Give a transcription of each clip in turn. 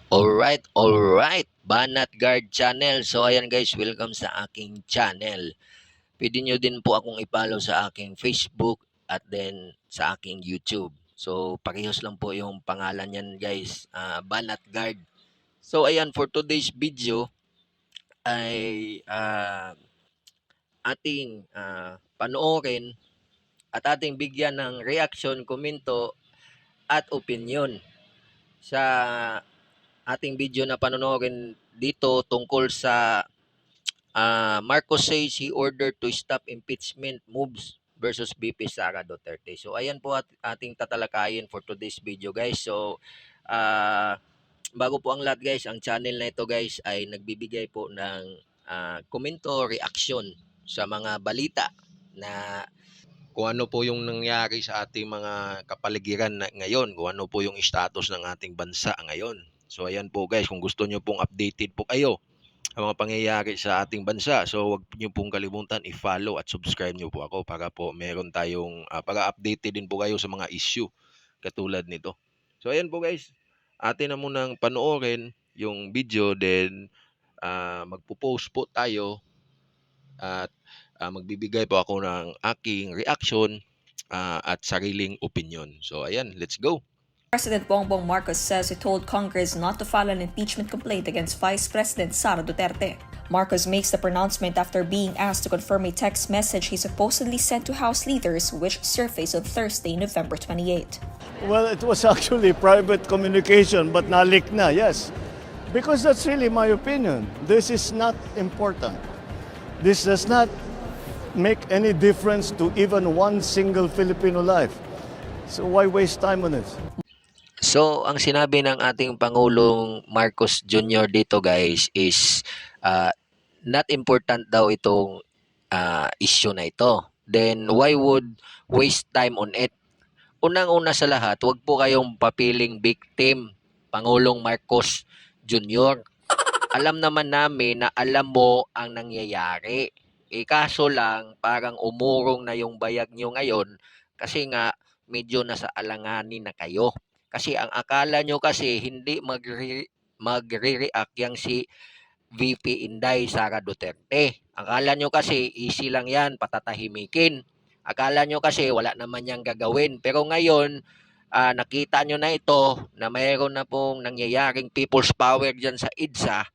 Alright, Banat Guard Channel. So ayan guys, welcome sa aking channel. Pwede nyo din po akong i-follow sa aking Facebook at then sa aking YouTube. So parehas lang po yung pangalan yan guys, Banat Guard. So ayan, for today's video ay ating panoorin at ating bigyan ng reaction, komento at opinion sa ating video na panonoorin dito tungkol sa Marcos says he ordered to stop impeachment moves versus BP Sara Duterte. So ayan po ating tatalakayin for today's video guys. So bago po ang lahat guys, ang channel na ito guys ay nagbibigay po ng komento, reaction sa mga balita na kung ano po yung nangyari sa ating mga kapaligiran na ngayon, kung ano po yung status ng ating bansa ngayon. So ayan po guys, kung gusto nyo pong updated po kayo sa mga pangyayari sa ating bansa. So wag niyo pong kalimutan i-follow at subscribe niyo po ako para po meron tayong para updated din po kayo sa mga issue katulad nito. So ayan po guys, atin na munang panoorin yung video then magpo-post po tayo at magbibigay po ako ng aking reaction at sariling opinion. So ayan, let's go. President Bongbong Marcos says he told Congress not to file an impeachment complaint against Vice President Sara Duterte. Marcos makes the pronouncement after being asked to confirm a text message he supposedly sent to House leaders, which surfaced on Thursday, November 28. Well, it was actually private communication, but nalik na, yes. Because that's really my opinion. This is not important. This does not make any difference to even one single Filipino life. So why waste time on this? So, ang sinabi ng ating Pangulong Marcos Jr. dito guys is not important daw itong issue na ito. Then, why would waste time on it? Unang-una sa lahat, huwag po kayong papiling victim, Pangulong Marcos Jr. Alam naman namin na alam mo ang nangyayari. Kaso lang, parang umurong na yung bayag nyo ngayon kasi nga medyo nasa alanganin na kayo. Kasi ang akala nyo kasi hindi magre-react yang si VP Inday Sara Duterte. Akala nyo kasi easy lang yan, patatahimikin. Akala nyo kasi wala naman yang gagawin. Pero ngayon, nakita nyo na ito na mayroon na pong nangyayaring people's power dyan sa EDSA.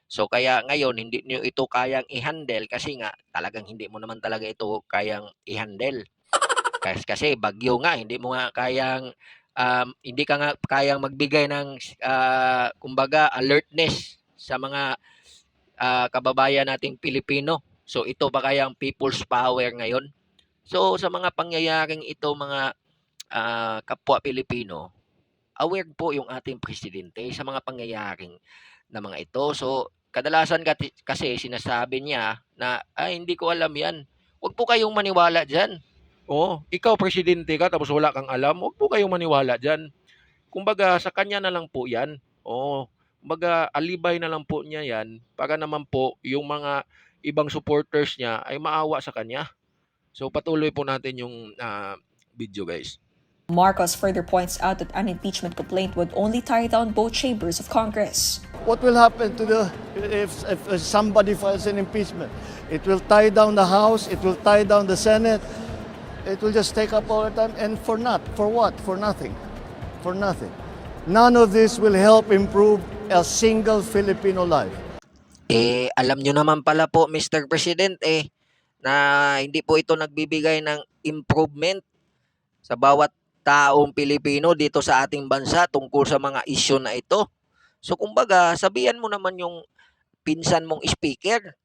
So kaya ngayon hindi nyo ito kayang i-handle kasi nga talagang hindi mo naman talaga ito kayang i-handle. Kasi bagyo nga, hindi mo nga kayang hindi ka nga kayang magbigay ng kumbaga alertness sa mga kababayan nating Pilipino. So ito ba kayang people's power ngayon? So sa mga pangyayaring ito mga kapwa Pilipino, aware po yung ating presidente sa mga pangyayaring na mga ito. So kadalasan kasi sinasabi niya na hindi ko alam yan. Huwag po kayong maniwala dyan. Oh, ikaw presidente ka tapos wala kang alam, huwag po kayong maniwala diyan. Kumbaga sa kanya na lang po 'yan. Oh, kumbaga alibay na lang po niya 'yan para naman po yung mga ibang supporters niya ay maawa sa kanya. So patuloy po natin yung video guys. Marcos further points out that an impeachment complaint would only tie down both chambers of Congress. What will happen to if somebody files an impeachment? It will tie down the House, it will tie down the Senate. It will just take up all the time and for what? For nothing. For nothing. None of this will help improve a single Filipino life. Alam nyo naman pala po Mr. President na hindi po ito nagbibigay ng improvement sa bawat taong Pilipino dito sa ating bansa tungkol sa mga issue na ito. So kumbaga, sabihan mo naman yung pinsan mong speaker.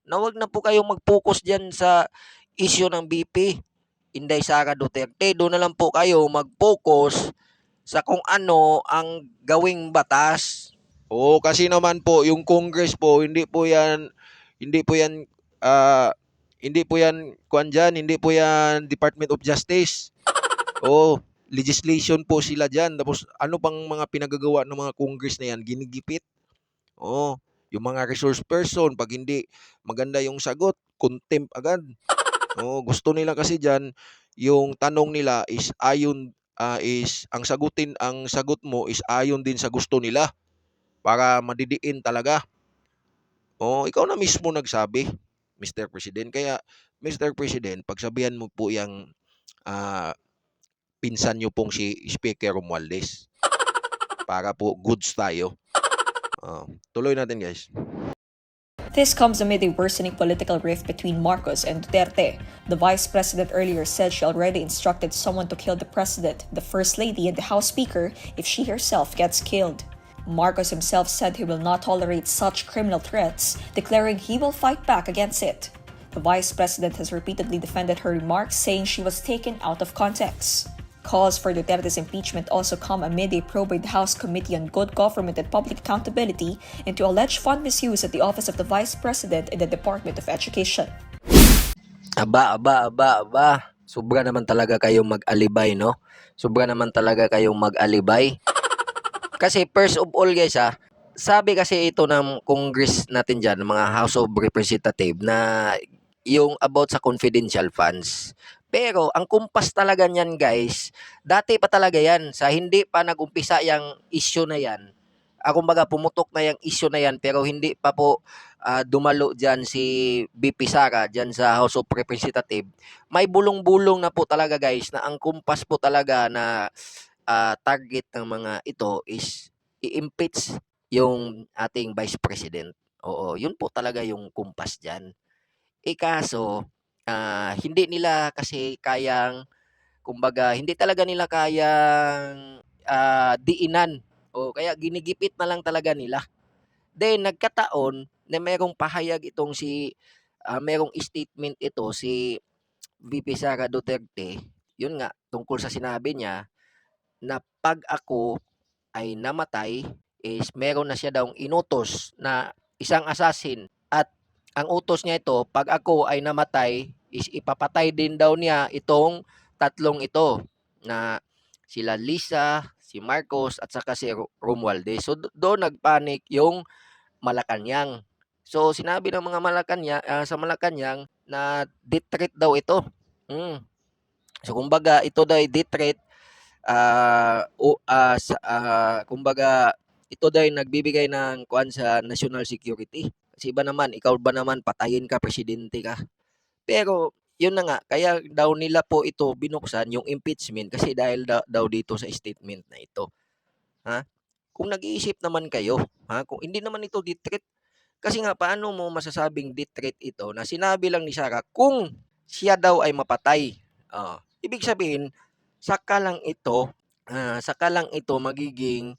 Na wag na po kayong mag-focus diyan sa issue ng BP Inday Sara Duterte. Doon na lang po kayo mag-focus sa kung ano ang gawing batas. Kasi naman po yung Congress po hindi po yan kuan dyan, hindi po yan Department of Justice. Legislation po sila dyan. Tapos ano pang mga pinagagawa ng mga Congress na yan, ginigipit. Yung mga resource person, pag hindi maganda yung sagot, contempt agad. Gusto nila kasi dyan, yung tanong nila is ayon ang sagot mo is ayon din sa gusto nila. para madidiin talaga. Oh, ikaw na mismo nagsabi, Mr. President. Kaya, Mr. President, pagsabihan mo po yung ah, pinsan nyo pong si Speaker Romualdez para po goods tayo. Tuloy natin, guys. This comes amid a worsening political rift between Marcos and Duterte. The vice president earlier said she already instructed someone to kill the president, the first lady, and the House Speaker if she herself gets killed. Marcos himself said he will not tolerate such criminal threats, declaring he will fight back against it. The vice president has repeatedly defended her remarks, saying she was taken out of context. Calls for Duterte's impeachment also come amid a probe by the House Committee on Good Government and Public Accountability into alleged fund misuse at the office of the Vice President in the Department of Education. Aba. Sobra naman talaga kayong mag-alibay, no? Sobra naman talaga kayong mag-alibay. Kasi first of all guys sabi kasi ito ng Congress natin dyan, mga House of Representative na yung about sa confidential funds. Pero ang kumpas talaga niyan guys, dati pa talaga yan, sa hindi pa nag-umpisa yung issue na yan. Kumbaga pumutok na yung issue na yan pero hindi pa po dumalo dyan si BP Sara dyan sa House of Representative. May bulong-bulong na po talaga guys na ang kumpas po talaga na target ng mga ito is i-impeach yung ating Vice President. Oo, yun po talaga yung kumpas dyan. Kaso, hindi nila kasi kayang, kumbaga, hindi talaga nila kayang diinan. O kaya ginigipit na lang talaga nila. Then, nagkataon na merong pahayag itong merong statement ito si VP Sara Duterte. Yun nga, tungkol sa sinabi niya na pag ako ay namatay is meron na siya daw inutos na isang assassin at ang utos niya ito, pag ako ay namatay is ipapatay din daw niya itong tatlong ito na sila Lisa, si Marcos at saka si Romualdez. So doon nagpanik yung Malacanang. So sinabi ng mga sa Malacanang na death threat daw ito. So kumbaga ito daw ay death threat kumbaga ito daw nagbibigay ng kuan sa national security. Kasi iba naman, ikaw ba naman patayin ka, presidente ka. Pero yun na nga, kaya daw nila po ito binuksan yung impeachment kasi dahil daw dito sa statement na ito. Ha? Kung nag-iisip naman kayo, kung hindi naman ito death threat, kasi nga paano mo masasabing death threat ito na sinabi lang ni Sarah kung siya daw ay mapatay. Ibig sabihin, saka lang ito magiging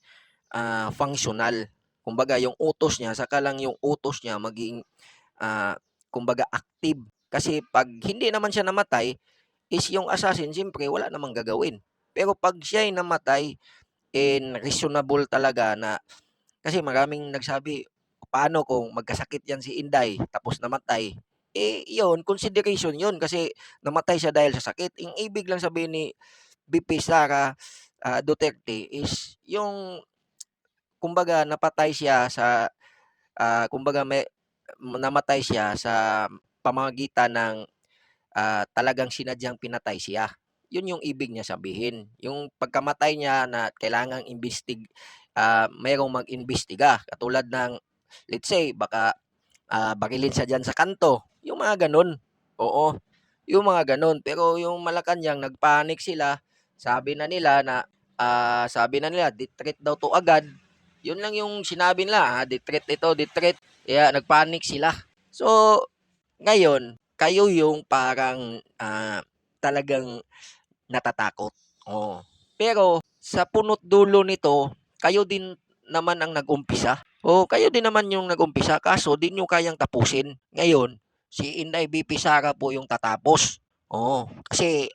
functional. Kumbaga yung utos niya, saka lang yung utos niya maging kumbaga active. Kasi pag hindi naman siya namatay, is yung assassin, siyempre wala namang gagawin. Pero pag siya ay namatay, and reasonable talaga na, kasi maraming nagsabi, paano kung magkasakit yan si Inday, tapos namatay? Yun, consideration yun, kasi namatay siya dahil sa sakit. Yung ibig lang sabihin ni BP Sara Duterte is yung kumbaga napatay siya sa namatay siya sa pamamagitan ng talagang sinadyang pinatay siya. Yun yung ibig niya sabihin. Yung pagkamatay niya na kailangang mayroong mag-imbestiga. Katulad ng, let's say, baka barilin siya dyan sa kanto. Yung mga ganun. Oo. Yung mga ganun. Pero yung Malacanang, nagpanik sila. Sabi na nila, death threat daw to agad. Yun lang yung sinabi nila, death threat ito, death threat. Kaya nagpanik sila. So, ngayon, kayo yung parang talagang natatakot. Oh. Pero sa punot dulo nito, kayo din naman ang nag-umpisa. Kayo din naman yung nag-umpisa kaso di nyo kayang tapusin. Ngayon, si Inday BP Sara po yung tatapos. Kasi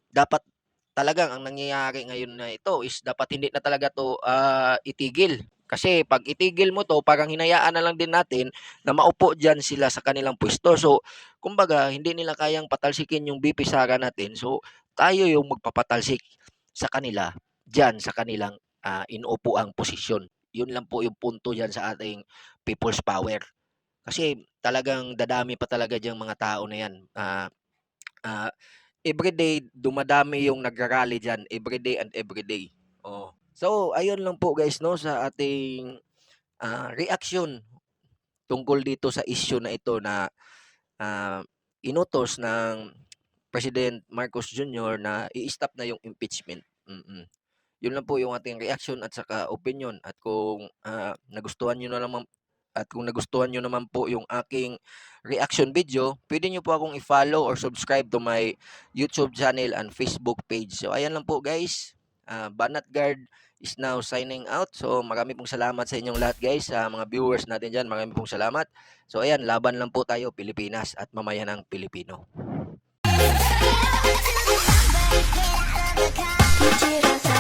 dapat talagang ang nangyayari ngayon na ito is dapat hindi na talaga to itigil. Kasi pag itigil mo to, parang hinayaan na lang din natin na maupo dyan sila sa kanilang pwesto. So, kumbaga, hindi nila kayang patalsikin yung BP Sara natin. So, tayo yung magpapatalsik sa kanila dyan sa kanilang inuupuang posisyon. Yun lang po yung punto dyan sa ating people's power. Kasi talagang dadami pa talaga diyang mga tao na yan. Everyday, dumadami yung nagrarally dyan. Everyday and everyday. So, ayun lang po guys, no, sa ating reaksyon tungkol dito sa issue na ito na ah, inutos ng President Marcos Jr. na i-stop na yung impeachment. Yun lang po yung ating reaction at saka opinion at kung nagustuhan nyo naman po yung aking reaction video, pwede nyo po akong i-follow or subscribe to my YouTube channel and Facebook page. So ayan lang po guys. Banat Guard is now signing out. So marami pong salamat sa inyong lahat guys, sa mga viewers natin dyan. Marami pong salamat. So ayan, laban lang po tayo Pilipinas at mamayanang Pilipino. Quiero